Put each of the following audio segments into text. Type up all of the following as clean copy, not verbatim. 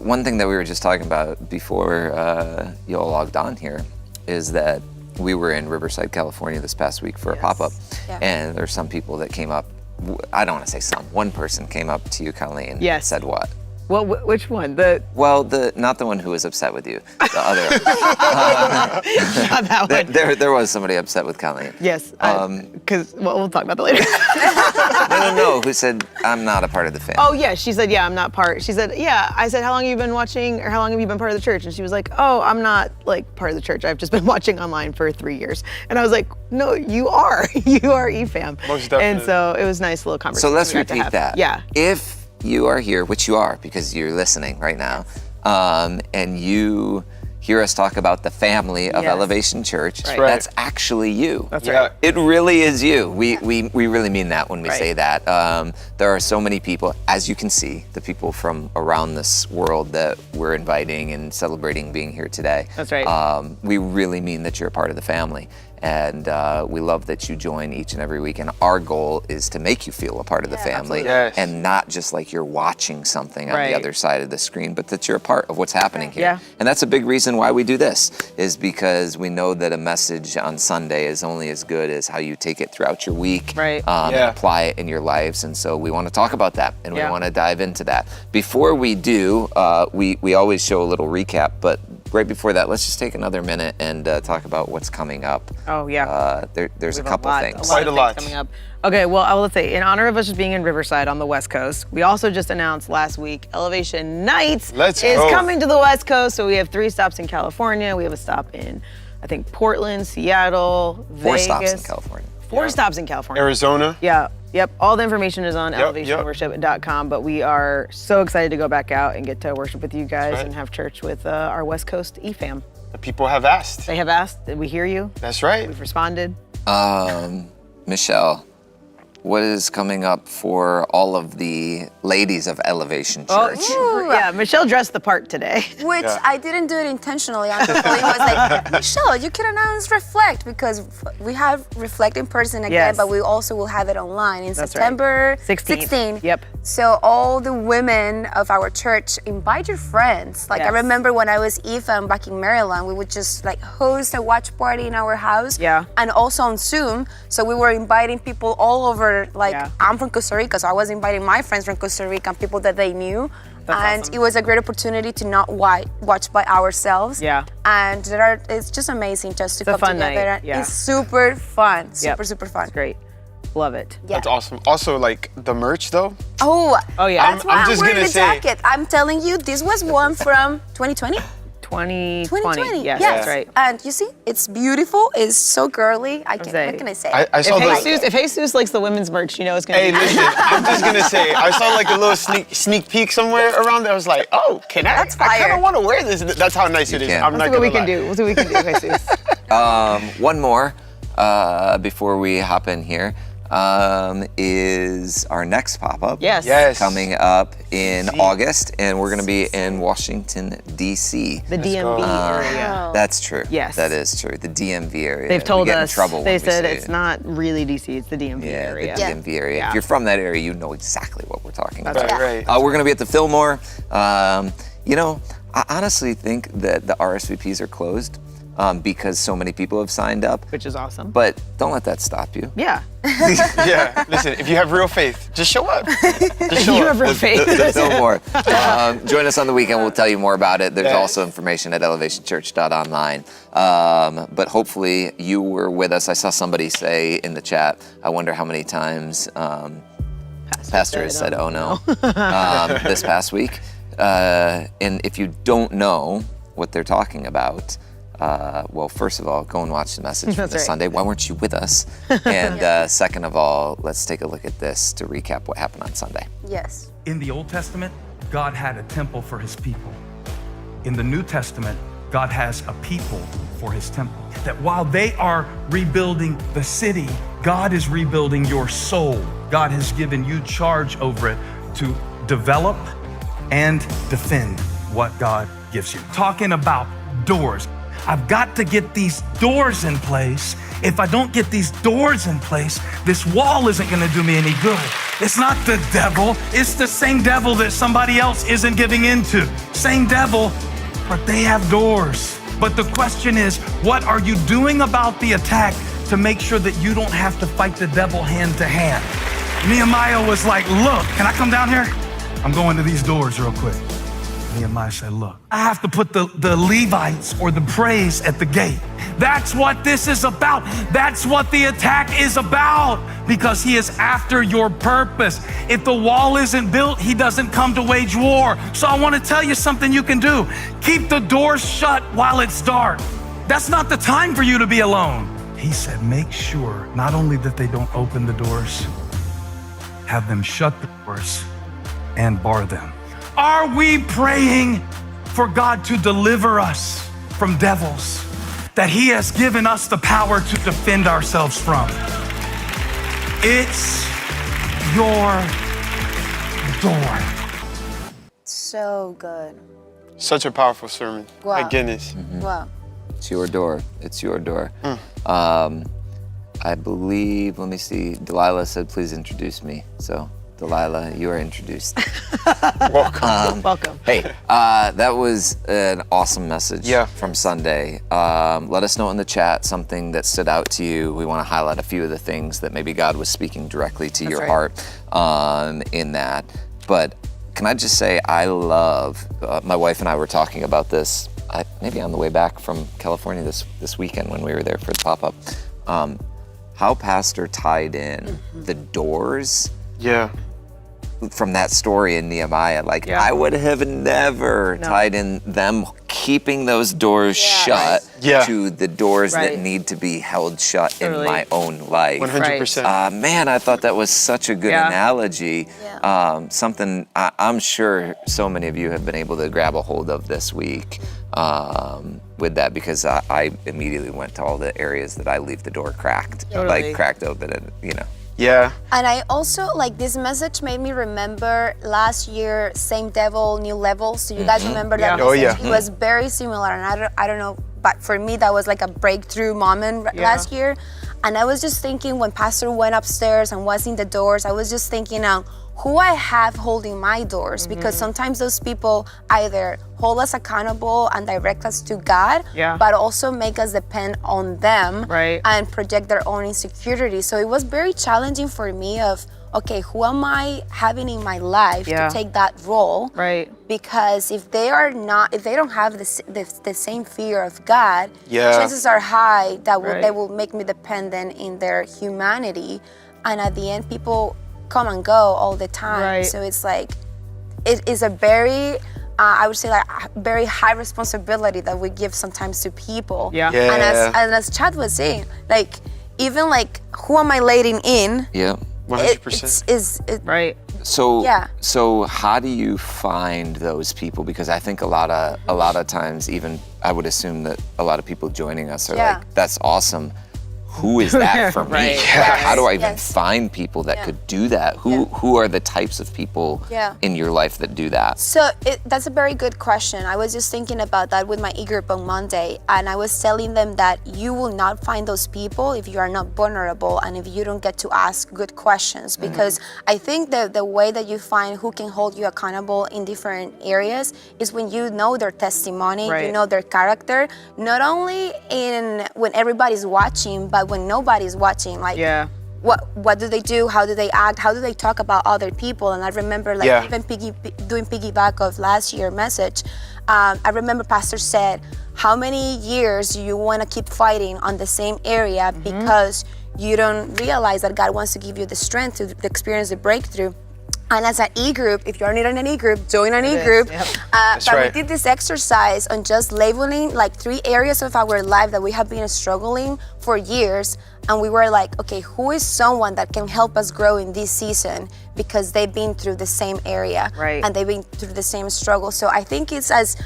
One thing that we were just talking about before you all logged on here is that we were in Riverside, California this past week for a pop-up, and there's some people that came up. I don't want to say some. One person came up to you, Colleen, and said what? Well, which one? Not the one who was upset with you. The other. Not that one. There was somebody upset with Colleen. Yes. Because we'll talk about that later. No. Who said I'm not a part of the family? Oh yeah, she said I'm not part. She said I said how long have you been watching, or how long have you been part of the church? And she was like, oh, I'm not like part of the church. I've just been watching online for 3 years. And I was like, no, you are. You are EFAM. Most definitely. And so it was a nice little conversation. So let's repeat that. Yeah. If you are here, which you are because you're listening right now, and you hear us talk about the family of Elevation Church, that's actually you. That's right. It really is you. We really mean that when we say that. There are so many people, as you can see, the people from around this world that we're inviting and celebrating being here today. That's right. We really mean that you're a part of the family. And we love that you join each and every week. And our goal is to make you feel a part of the family, and not just like you're watching something on the other side of the screen, but that you're a part of what's happening here. And that's a big reason why we do this, is because we know that a message on Sunday is only as good as how you take it throughout your week and apply it in your lives. And so we want to talk about that, and we want to dive into that. Before we do, we always show a little recap, but right before that, let's just take another minute and talk about what's coming up. Oh, yeah. There's a couple things. Quite a lot coming up. Okay, well, I will say, in honor of us just being in Riverside on the West Coast, we also just announced last week Elevation Nights is coming to the West Coast. So we have 3 stops in California. We have a stop in, I think, Portland, Seattle, Vegas. 4 stops in California. 4 stops in California. Arizona. Yeah. Yep. All the information is on elevationworship.com, but we are so excited to go back out and get to worship with you guys and have church with our West Coast EFAM. The people have asked. They have asked. Did we hear you? That's right. We've responded. Michelle, what is coming up for all of the ladies of Elevation Church? Yeah, Michelle dressed the part today. Which I didn't do it intentionally. It was like, Michelle, you can announce Reflect, because we have Reflect in person again, but we also will have it online in September 16th. Yep. So all the women of our church, invite your friends. Like I remember when I was EFAM back in Maryland, we would just like host a watch party in our house. And also on Zoom. So we were inviting people all over. Like I'm from Costa Rica, so I was inviting my friends from Costa Rica and people that they knew. And it was a great opportunity to not watch by ourselves. And it's just amazing just to come together. It's super fun. Super fun. It's great. Love it. That's awesome. Also, like the merch though. Oh yeah. That's why I'm just wearing the jacket. I'm telling you, this was one from 2020. 2020. Yes, that's right. And you see, it's beautiful. It's so girly. What can I say? I saw if Jesus likes the women's merch, you know it's gonna be. Hey, listen, I'm just gonna say, I saw like a little sneak peek somewhere around there. I was like, oh, can I? That's fire. I kind of want to wear this. That's how nice it is. I'm not gonna lie. We'll see what we can do, Jesus. One more before we hop in here. Is our next pop-up. Yes. Coming up in August, and we're going to be in Washington, D.C. The DMV area. That's true. Yes. That is true. The DMV area. They've told we get us, in trouble they when said we say it's not really D.C., it's the DMV area. The DMV area. Yeah. If you're from that area, you know exactly what we're talking about. Right. We're going to be at the Fillmore. You know, I honestly think that the RSVPs are closed. Because so many people have signed up. Which is awesome. But don't let that stop you. Yeah. Listen, if you have real faith, just show up. Just show you up. have real faith. The Fillmore. Join us on the weekend. We'll tell you more about it. There's also information at elevationchurch.online. But hopefully you were with us. I saw somebody say in the chat, I wonder how many times Pastor has said, oh no, this past week. And if you don't know what they're talking about, well, first of all, go and watch the message from this Sunday. Why weren't you with us? And second of all, let's take a look at this to recap what happened on Sunday. Yes. In the Old Testament, God had a temple for his people. In the New Testament, God has a people for his temple. That while they are rebuilding the city, God is rebuilding your soul. God has given you charge over it to develop and defend what God gives you. Talking about doors. I've got to get these doors in place. If I don't get these doors in place, this wall isn't gonna do me any good. It's not the devil, it's the same devil that somebody else isn't giving into. Same devil, but they have doors. But the question is, what are you doing about the attack to make sure that you don't have to fight the devil hand to hand? Nehemiah was like, look, can I come down here? I'm going to these doors real quick. Nehemiah said, look, I have to put the Levites or the praise at the gate. That's what this is about. That's what the attack is about, because he is after your purpose. If the wall isn't built, he doesn't come to wage war. So I want to tell you something you can do. Keep the doors shut while it's dark. That's not the time for you to be alone. He said, make sure not only that they don't open the doors, have them shut the doors and bar them. Are we praying for God to deliver us from devils that he has given us the power to defend ourselves from? It's your door. So good. Such a powerful sermon. Wow. My goodness. Wow. It's your door. It's your door. I believe, let me see, Delilah said, please introduce me. So, Delilah, you are introduced. Welcome. Welcome. Hey, that was an awesome message from Sunday. Let us know in the chat something that stood out to you. We want to highlight a few of the things that maybe God was speaking directly to your heart in that. But can I just say, I love, my wife and I were talking about this, maybe on the way back from California this weekend when we were there for the pop-up, how Pastor tied in the doors from that story in Nehemiah. Like, I would have never tied in them keeping those doors shut to the doors that need to be held shut in my own life. 100%. Man, I thought that was such a good analogy. Something I'm sure so many of you have been able to grab a hold of this week with that, because I immediately went to all the areas that I leave the door cracked, like cracked open, and you know. Yeah. And I also, like, this message made me remember last year, Same Devil, New Levels. So you guys remember that message? Oh, yeah. It was very similar, and I don't know, but for me, that was like a breakthrough moment last year. And I was just thinking, when Pastor went upstairs and was in the doors, I was just thinking, who I have holding my doors, because sometimes those people either hold us accountable and direct us to God, but also make us depend on them and project their own insecurity. So it was very challenging for me of, okay, who am I having in my life to take that role? Because if they don't have the same fear of God, chances are high that they will make me dependent in their humanity. And at the end, people come and go all the time. So it's like, it is a very, I would say, like, very high responsibility that we give sometimes to people. And as Chad was saying, like, even like, who am I letting in? 100%. So how do you find those people? Because I think a lot of times, even I would assume that a lot of people joining us are like, that's awesome. Who is that for me? How do I even find people that could do that? Who are the types of people in your life that do that? So that's a very good question. I was just thinking about that with my e-group on Monday, and I was telling them that you will not find those people if you are not vulnerable and if you don't get to ask good questions. Because I think the way that you find who can hold you accountable in different areas is when you know their testimony, you know their character, not only when everybody's watching, but when nobody's watching, like what do they do, how do they act, how do they talk about other people. And I remember, like, even doing piggyback of last year's message, I remember Pastor said, how many years do you want to keep fighting on the same area because you don't realize that God wants to give you the strength to experience the breakthrough. And as an e-group, if you're not in an e-group, join an e-group. But we did this exercise on just labeling like 3 areas of our life that we have been struggling for years. And we were like, okay, who is someone that can help us grow in this season, because they've been through the same area and they've been through the same struggle. So I think it's as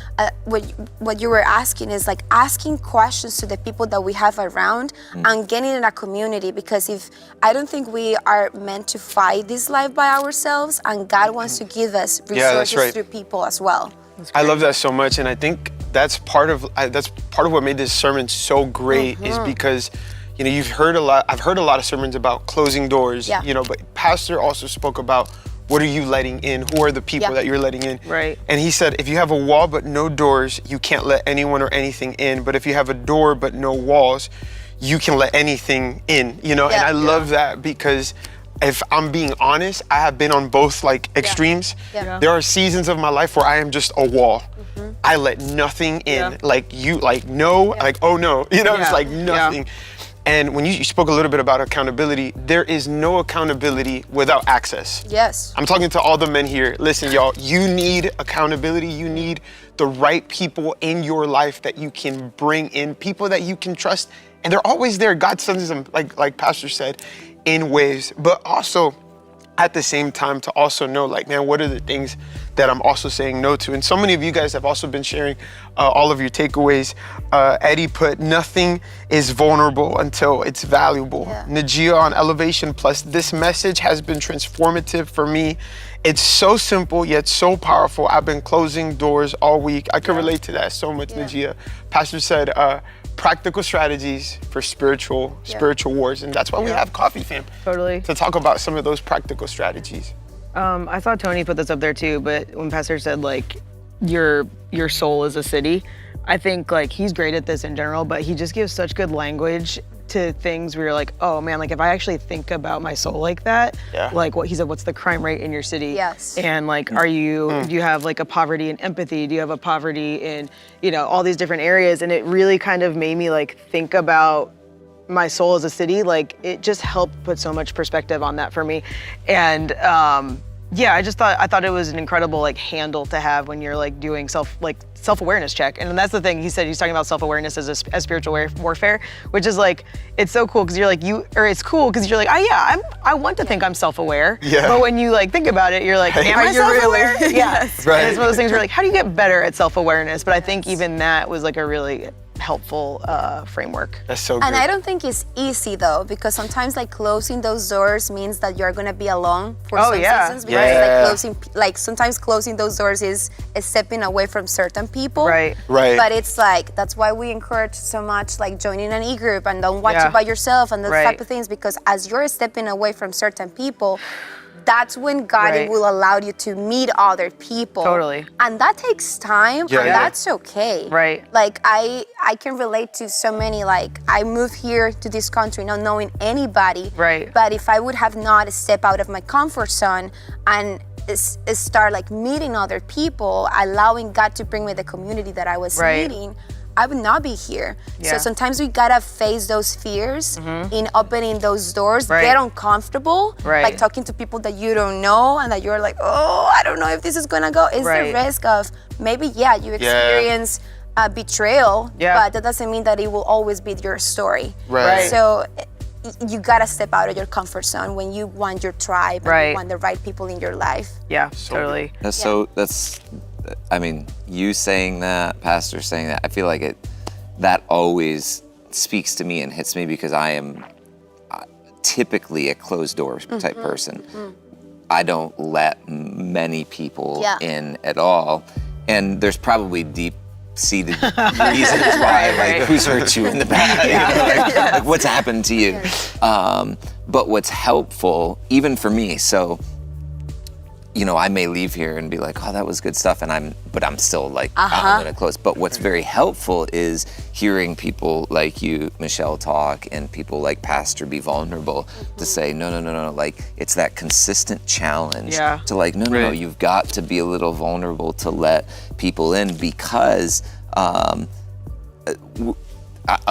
what you were asking is like asking questions to the people that we have around and getting in a community, because I don't think we are meant to fight this life by ourselves, and God wants to give us resources through people as well. I love that so much, and I think that's part of what made this sermon so great is because, you know, I've heard a lot of sermons about closing doors, you know, but Pastor also spoke about what are you letting in? Who are the people that you're letting in? Right. And he said, if you have a wall but no doors, you can't let anyone or anything in. But if you have a door but no walls, you can let anything in, you know? And I love that because if I'm being honest, I have been on both like extremes. There are seasons of my life where I am just a wall. I let nothing in, like no, like, oh no, you know, it's like nothing. And when you spoke a little bit about accountability, there is no accountability without access. Yes. I'm talking to all the men here. Listen, y'all, you need accountability. You need the right people in your life that you can bring in, people that you can trust. And they're always there. God sends them, like Pastor said, in ways. But also, at the same time, to also know, like, man, what are the things that I'm also saying no to? And so many of you guys have also been sharing all of your takeaways. Eddie put, nothing is vulnerable until it's valuable. Najia on Elevation Plus, this message has been transformative for me. It's so simple, yet so powerful. I've been closing doors all week. I can relate to that so much, Najia. Pastor said, practical strategies for spiritual wars. And that's why we have CoffeeFam. Totally. To talk about some of those practical strategies. I saw Tony put this up there too, but when Pastor said like, your soul is a city, I think like he's great at this in general, but he just gives such good language to things where you're like, oh man, like if I actually think about my soul like that, like what he said, what's the crime rate in your city? Yes. And like, do you have like a poverty in empathy? Do you have a poverty in, you know, all these different areas? And it really kind of made me like think about my soul as a city. Like it just helped put so much perspective on that for me. And I thought it was an incredible like handle to have when you're like doing self-awareness check. And that's the thing he said, he's talking about self-awareness as spiritual warfare, which is like, it's so cool because you're like, it's cool because you're like, I want to think I'm self-aware. But when you like think about it, you're like, am I self-aware? Yes. Right. And it's one of those things where like, how do you get better at self-awareness? But I think even that was like a really helpful framework. That's so good. And I don't think it's easy though, because sometimes like closing those doors means that you're gonna be alone for some seasons. Because sometimes closing those doors is stepping away from certain people. Right. But it's like, that's why we encourage so much like joining an e-group and don't watch it by yourself and those type of things, because as you're stepping away from certain people, that's when God will allow you to meet other people. Totally. And that takes time, and that's okay. Right. Like I can relate to so many, like I moved here to this country not knowing anybody. Right. But if I would have not stepped out of my comfort zone and start like meeting other people, allowing God to bring me the community that I was needing, I would not be here. So sometimes we gotta face those fears in opening those doors, get uncomfortable, like talking to people that you don't know and that you're like, oh, I don't know if this is gonna go. It's the risk of maybe, you experience betrayal, but that doesn't mean that it will always be your story. So you gotta step out of your comfort zone when you want your tribe and you want the right people in your life. Totally. I mean, you saying that, Pastor saying that, I feel like that always speaks to me and hits me because I am typically a closed door type person. I don't let many people in at all. And there's probably deep-seated reasons why, like who's hurt you in the past, you know, like what's happened to you. But what's helpful, even for me, so, you know, I may leave here and be like, oh, that was good stuff, but I'm still like, I'm gonna close. But what's very helpful is hearing people like you, Michelle, talk, and people like Pastor be vulnerable to say, no, like it's that consistent challenge to like, no, you've got to be a little vulnerable to let people in because I'll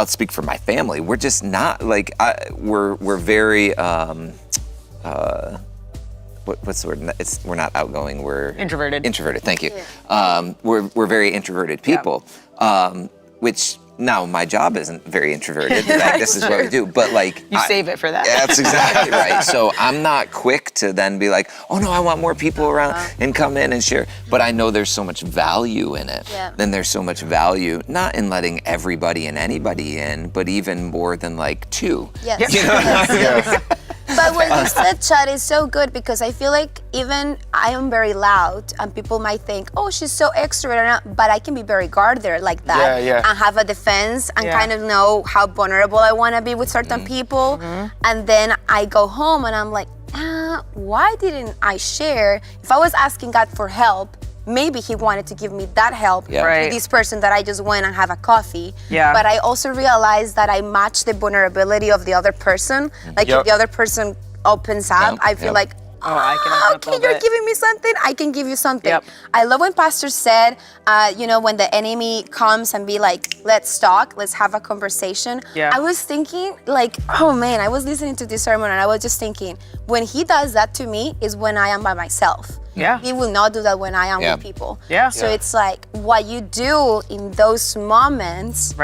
speak for my family. We're just not like, we're very, what's the word? We're not outgoing. We're introverted. Introverted. Thank you. We're very introverted people, which now my job isn't very introverted. Like, this is what we do. But like you save it for that. That's exactly right. So I'm not quick to then be like, oh no, I want more people around and come in and share. But I know there's so much value in it. Then there's so much value not in letting everybody and anybody in, but even more than like two. Yes. You know? But But what you said, Chad, is so good because I feel like even I am very loud and people might think, oh, she's so extrovert, but I can be very guarded like that and have a defense and kind of know how vulnerable I want to be with certain people. And then I go home and I'm like, why didn't I share? If I was asking God for help, maybe he wanted to give me that help to this person that I just went and have a coffee. But I also realized that I match the vulnerability of the other person. Like if the other person opens up, I feel like, okay, you're giving me something, I can give you something. I love when Pastor said, when the enemy comes and be like, let's talk, let's have a conversation. I was thinking like, oh man, I was listening to this sermon and I was just thinking, when he does that to me is when I am by myself. He will not do that when I am with people. So it's like what you do in those moments,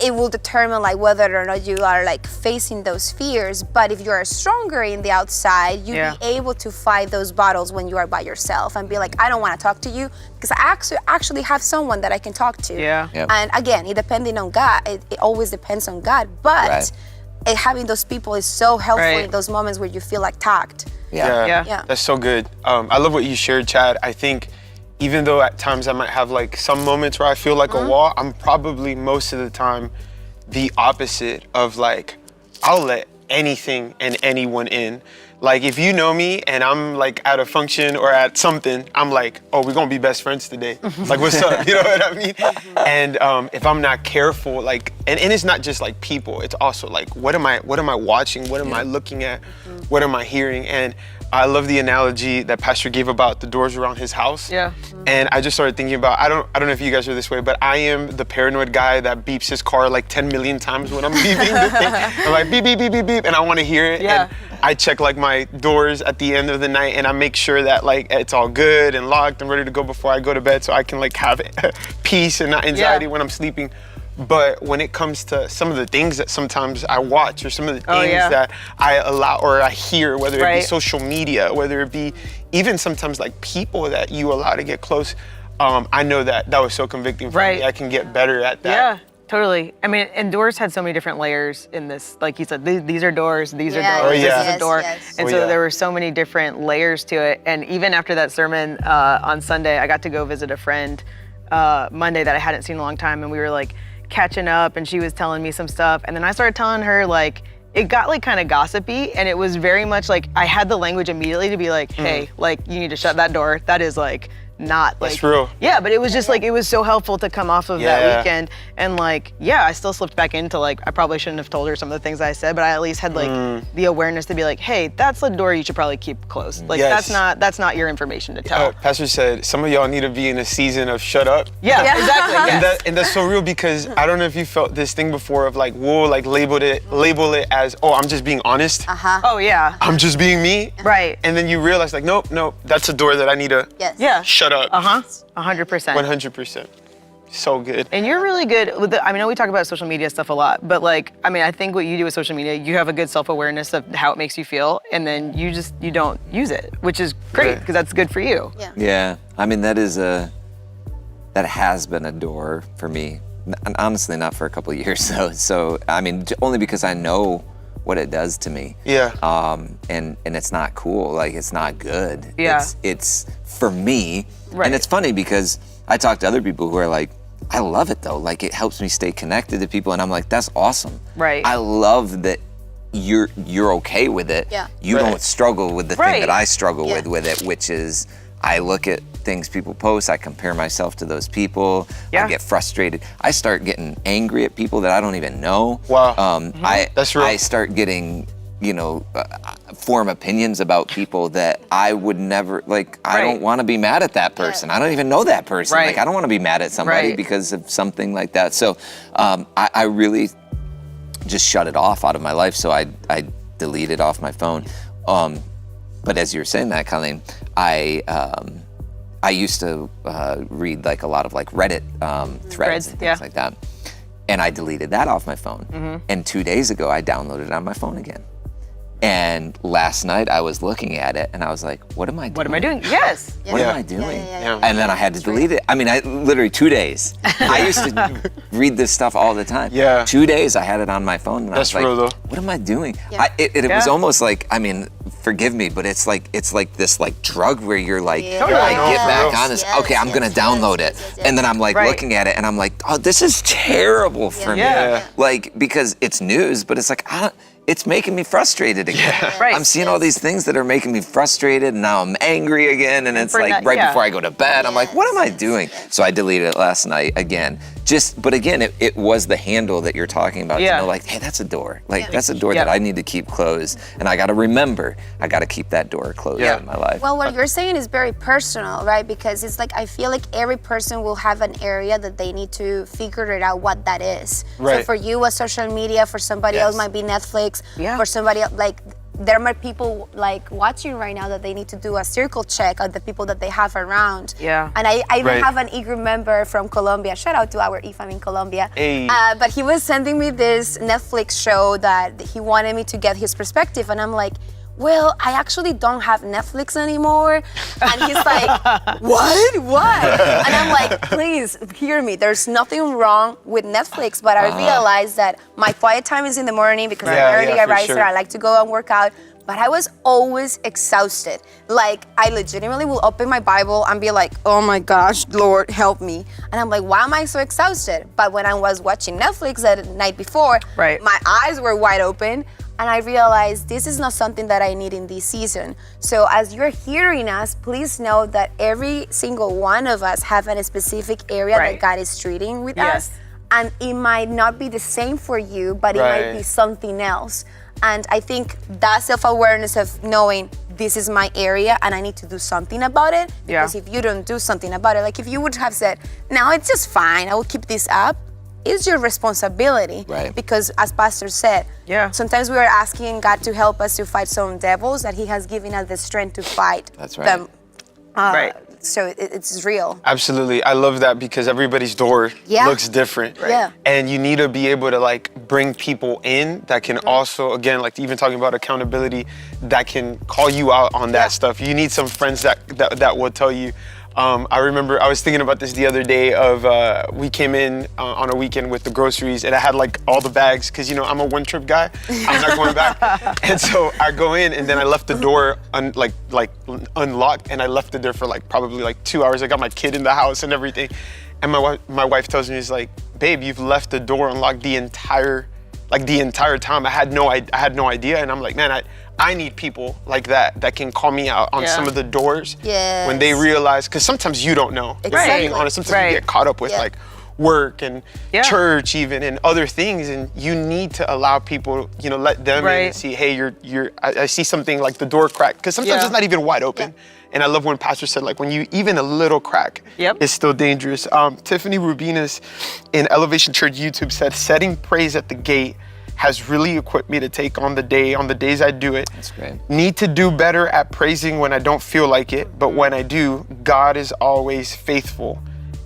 it will determine like whether or not you are like facing those fears. But if you are stronger in the outside, you'll be able to fight those battles when you are by yourself and be like, I don't want to talk to you because I actually have someone that I can talk to. And again, it depending on God, it always depends on God. But having those people is so helpful in those moments where you feel like attacked. That's so good. I love what you shared, Chad. I think even though at times I might have like some moments where I feel like a wall, I'm probably most of the time the opposite of like, I'll let anything and anyone in. Like if you know me and I'm like at a function or at something, I'm like, oh, we're gonna be best friends today. Like, what's up? You know what I mean? And if I'm not careful, like, and it's not just like people, it's also like, what am I watching? What am I looking at? What am I hearing? And I love the analogy that Pastor gave about the doors around his house. And I just started thinking about, I don't know if you guys are this way, but I am the paranoid guy that beeps his car like 10 million times when I'm beeping the thing. I'm like, beep, beep, beep, beep, beep, and I want to hear it. And I check like my doors at the end of the night and I make sure that like it's all good and locked and ready to go before I go to bed so I can like have peace and not anxiety when I'm sleeping. But when it comes to some of the things that sometimes I watch or some of the things that I allow or I hear, whether it be social media, whether it be even sometimes like people that you allow to get close, I know that was so convicting for me. I can get better at that. Totally. I mean, and doors had so many different layers in this. Like you said, these are dours, these are doors, this is a door. And so there were so many different layers to it. And even after that sermon on Sunday, I got to go visit a friend Monday that I hadn't seen in a long time. And we were like catching up and she was telling me some stuff. And then I started telling her like, it got like kind of gossipy and it was very much like, I had the language immediately to be like, hey, like you need to shut that door. That is like, not like that's real. But it was just like it was so helpful to come off of that weekend and like I still slipped back into like I probably shouldn't have told her some of the things I said, but I at least had like the awareness to be like, hey, that's the door you should probably keep closed. Like that's not your information to tell. Pastor said some of y'all need to be in a season of shut up. Exactly. And that's so real because I don't know if you felt this thing before of like we'll like label it as, oh, I'm just being honest. I'm just being me. And then you realize like nope, that's a door that I need to shut up. 100%. 100%. So good. And you're really good with I know we talk about social media stuff a lot, but like, I mean, I think what you do with social media, you have a good self-awareness of how it makes you feel, and then you don't use it, which is great because that's good for you. Yeah. I mean, that has been a door for me. And honestly, not for a couple of years though. So, I mean, only because I know what it does to me. And it's not cool, like it's not good. It's for me. And it's funny because I talk to other people who are like, I love it though. Like it helps me stay connected to people and I'm like, that's awesome. I love that you're okay with it. You don't struggle with the thing that I struggle with it, which is I look at things people post, I compare myself to those people, I get frustrated. I start getting angry at people that I don't even know. That's real. I start getting, form opinions about people that I would never, like, I don't want to be mad at that person. I don't even know that person. Like, I don't want to be mad at somebody because of something like that. So I really just shut it off out of my life. So I deleted off my phone. But as you were saying that, Colleen, I used to read like a lot of like Reddit threads and things like that. And I deleted that off my phone. And 2 days ago, I downloaded it on my phone again. And last night I was looking at it and I was like, what am I doing? What am I doing? Yes. What am I doing? And then I had to delete it. I mean, I literally 2 days. I used to read this stuff all the time. Yeah. 2 days I had it on my phone, and That's I was real, like, though. what am I doing? Yeah. It was almost like, I mean, forgive me, but it's like this like drug where you're like, I get back on this. Okay, I'm gonna download it, and then I'm like looking at it, and I'm like, oh, this is terrible for me. Like, because it's news, but it's like it's making me frustrated again. I'm seeing all these things that are making me frustrated, and now I'm angry again, and it's like before I go to bed, I'm like, what am I doing? So I deleted it last night again. But again, it was the handle that you're talking about, to know like, hey, that's a door. Like, that's a door that I need to keep closed, and I gotta remember, I gotta keep that door closed in my life. Well, what you're saying is very personal, right? Because it's like, I feel like every person will have an area that they need to figure it out what that is. Right. So for you, it's social media. For somebody else, might be Netflix. For somebody else, like, there might be people like watching right now that they need to do a circle check of the people that they have around. And I even have an eager member from Colombia. Shout out to our IFAM in Colombia. Hey. But he was sending me this Netflix show that he wanted me to get his perspective, and I'm like, well, I actually don't have Netflix anymore. And he's like, what? And I'm like, please hear me. There's nothing wrong with Netflix, but I realized that my quiet time is in the morning because I'm an early riser. I like to go and work out. But I was always exhausted. Like, I legitimately will open my Bible and be like, oh my gosh, Lord, help me. And I'm like, why am I so exhausted? But when I was watching Netflix the night before, my eyes were wide open. And I realized this is not something that I need in this season. So as you're hearing us, please know that every single one of us have a specific area that God is treating with us. And it might not be the same for you, but it might be something else. And I think that self-awareness of knowing this is my area and I need to do something about it. Because if you don't do something about it, like if you would have said, no, it's just fine, I will keep this up. It's your responsibility. Because as Pastor said, sometimes we are asking God to help us to fight some devils that He has given us the strength to fight them. So it's real. Absolutely. I love that because everybody's door looks different. And you need to be able to like bring people in that can also, again, like even talking about accountability, that can call you out on that stuff. You need some friends that will tell you. I remember I was thinking about this the other day of we came in on a weekend with the groceries and I had like all the bags because, you know, I'm a one-trip guy. I'm not going back. And so I go in and then I left the door unlocked and I left it there for like probably like 2 hours. I got my kid in the house and everything. And my wife tells me, she's like, babe, you've left the door unlocked the entire time. I had no idea. And I'm like, man, I need people like that can call me out on some of the doors when they realize, because sometimes you don't know. Being honest, sometimes you get caught up with like work and church even and other things, and you need to allow people, you know, let them in and see, hey, I see something like the door crack, because sometimes it's not even wide open. And I love when Pastor said, like, when you, even a little crack is still dangerous. Tiffany Rubinas in Elevation Church YouTube said, setting praise at the gate has really equipped me to take on the days I do it. That's great. Need to do better at praising when I don't feel like it, but when I do, God is always faithful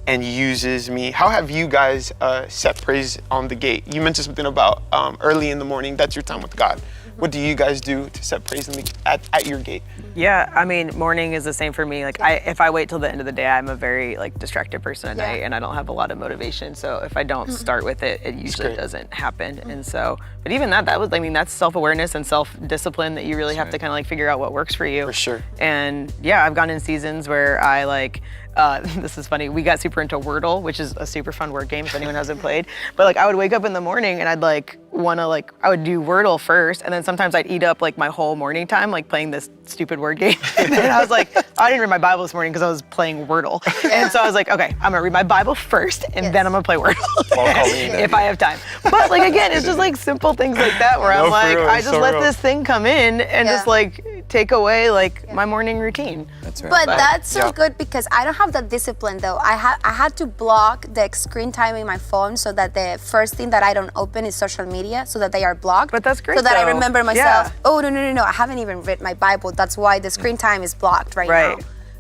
and uses me. How have you guys set praise on the gate? You mentioned something about early in the morning, that's your time with God. What do you guys do to set praise at your gate? Yeah, I mean, morning is the same for me. Like, if I wait till the end of the day, I'm a very like distracted person at night, and I don't have a lot of motivation. So if I don't start with it, it usually doesn't happen. And so, but even that's self-awareness and self-discipline that you really have to kind of like figure out what works for you. For sure. And yeah, I've gone in seasons where I like. This is funny. We got super into Wordle, which is a super fun word game if anyone hasn't played. But like, I would wake up in the morning and I'd like I would do Wordle first, and then sometimes I'd eat up like my whole morning time like playing this stupid word game. And then I was like, I didn't read my Bible this morning because I was playing Wordle. And so I was like, okay, I'm gonna read my Bible first, and then I'm gonna play Wordle if I have time. But like again, it's just like simple things like that where I'm like, I just let this thing come in and just like take away like my morning routine. That's right. But that's so good because I don't have that discipline though. I had to block the screen time in my phone so that the first thing that I don't open is social media, so that they are blocked. But that's great. So that I remember myself, oh no, I haven't even read my Bible. That's why the screen time is blocked right now.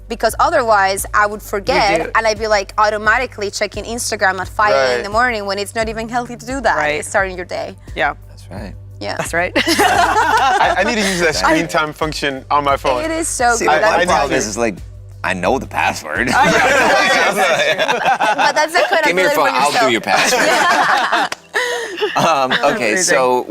Because otherwise I would forget and I'd be like automatically checking Instagram at 5 in the morning when it's not even healthy to do that. Starting your day. Yeah. That's right. Yeah. That's right. I need to use that screen time function on my phone. It is so See, good. my problem is like, I know the password. But that's a good. Give me your phone. I'll do your password. Okay, so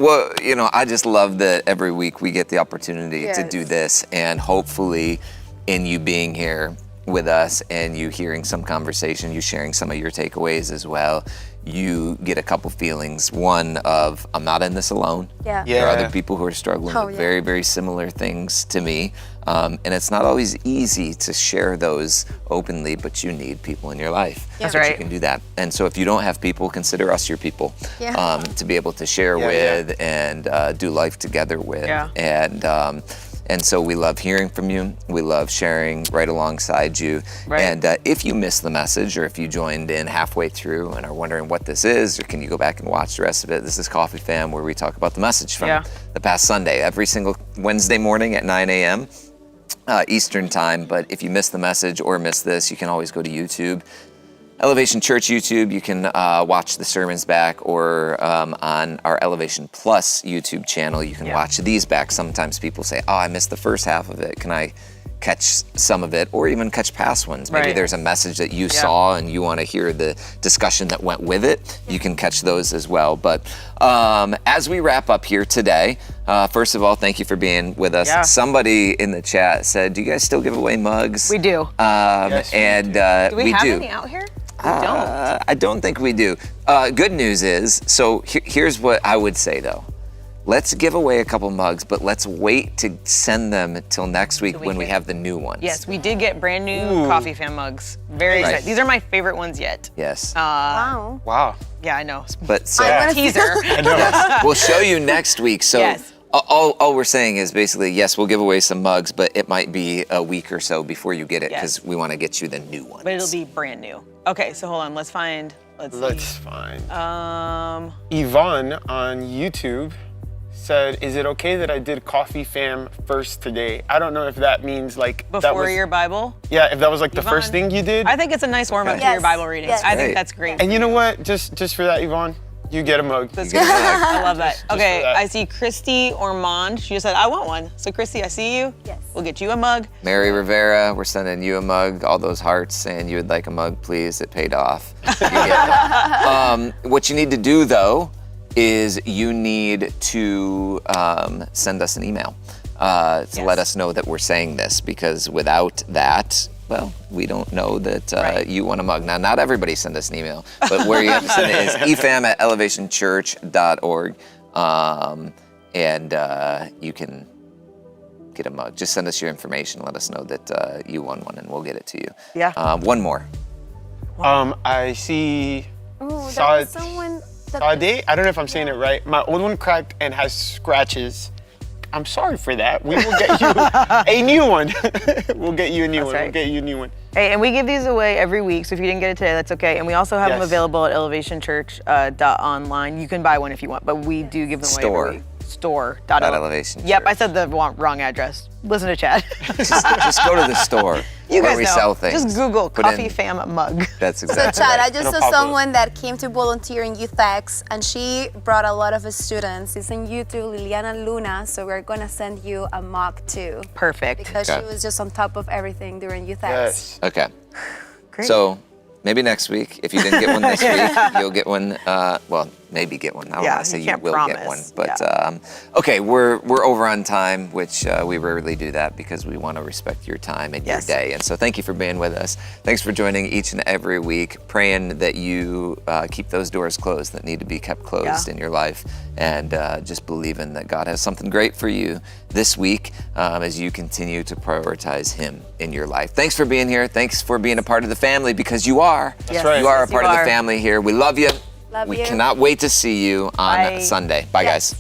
I just love that every week we get the opportunity to do this, and hopefully, in you being here with us and you hearing some conversation, you sharing some of your takeaways as well, you get a couple feelings. One of, I'm not in this alone. There are other people who are struggling with very, very similar things to me. And it's not always easy to share those openly, but you need people in your life. That's right. You can do that. And so if you don't have people, consider us your people to be able to share with and do life together with. And so we love hearing from you. We love sharing right alongside you. And if you missed the message, or if you joined in halfway through and are wondering what this is, or can you go back and watch the rest of it, this is Coffee Fam, where we talk about the message from the past Sunday, every single Wednesday morning at 9 a.m. Eastern time. But if you missed the message or missed this, you can always go to YouTube. Elevation Church YouTube, you can watch the sermons back, or on our Elevation Plus YouTube channel, you can watch these back. Sometimes people say, oh, I missed the first half of it. Can I catch some of it, or even catch past ones? Maybe there's a message that you saw and you want to hear the discussion that went with it. You can catch those as well. But as we wrap up here today, first of all, thank you for being with us. Somebody in the chat said, do you guys still give away mugs? We do. Do we have any out here? I don't think we do. Good news is, so here's what I would say though. Let's give away a couple mugs, but let's wait to send them till next week when we have the new ones. Yes, we did get brand new Coffee Fam mugs. Very excited. These are my favorite ones yet. Yes. Wow. Yeah, I know. But so teaser. We'll show you next week. So all we're saying is basically, yes, we'll give away some mugs, but it might be a week or so before you get it, because we want to get you the new ones. But it'll be brand new. Okay, so hold on. Let's find. Yvonne on YouTube said, is it okay that I did Coffee Fam first today? I don't know if that means like before your Bible? Yeah, if that was like the first thing you did. I think it's a nice warm up to your Bible reading. I think that's great. And you know what? Just for that, Yvonne, you get a mug. That's good. I love that. Okay, I see Christy Ormond. She just said, I want one. So Christy, I see you. Yes. We'll get you a mug. Mary Rivera, we're sending you a mug. All those hearts saying you would like a mug, please. It paid off. What you need to do though is you need to send us an email to let us know that we're saying this, because without that, well, we don't know that you want a mug. Now, not everybody send us an email, but where you have to send it is efam@elevationchurch.org, and you can get a mug. Just send us your information. Let us know that you won one, and we'll get it to you. One more. I see. Oh, that was someone. Sade? I don't know if I'm saying it right. My old one cracked and has scratches. I'm sorry for that. We will get you a new one. We'll get you a new one. We'll get you a new one. Hey, and we give these away every week, so if you didn't get it today, that's okay. And we also have them available at elevationchurch.online. You can buy one if you want, but we do give them away every week. Store.elevation. Yep, I said the wrong address. Listen to Chad. just go to the store where we sell things. Just Google Coffee Fam mug. That's exactly So Chad, right. I just saw someone that came to volunteer in Youth X, and she brought a lot of students. It's in YouTube, Liliana Luna, so we're gonna send you a mug too. Perfect. Because she was just on top of everything during Youth X. Okay. Great. So maybe next week, if you didn't get one this week, you'll get one. Well, maybe get one. I don't want to say you will get one, but okay, we're over on time, which we rarely do that because we want to respect your time and your day. And so thank you for being with us. Thanks for joining each and every week, praying that you keep those doors closed that need to be kept closed in your life, and just believing that God has something great for you this week as you continue to prioritize Him in your life. Thanks for being here. Thanks for being a part of the family, because you are. That's right. You are a part of the family here. We love you. Love we you. cannot wait to see you on Sunday. Bye, guys.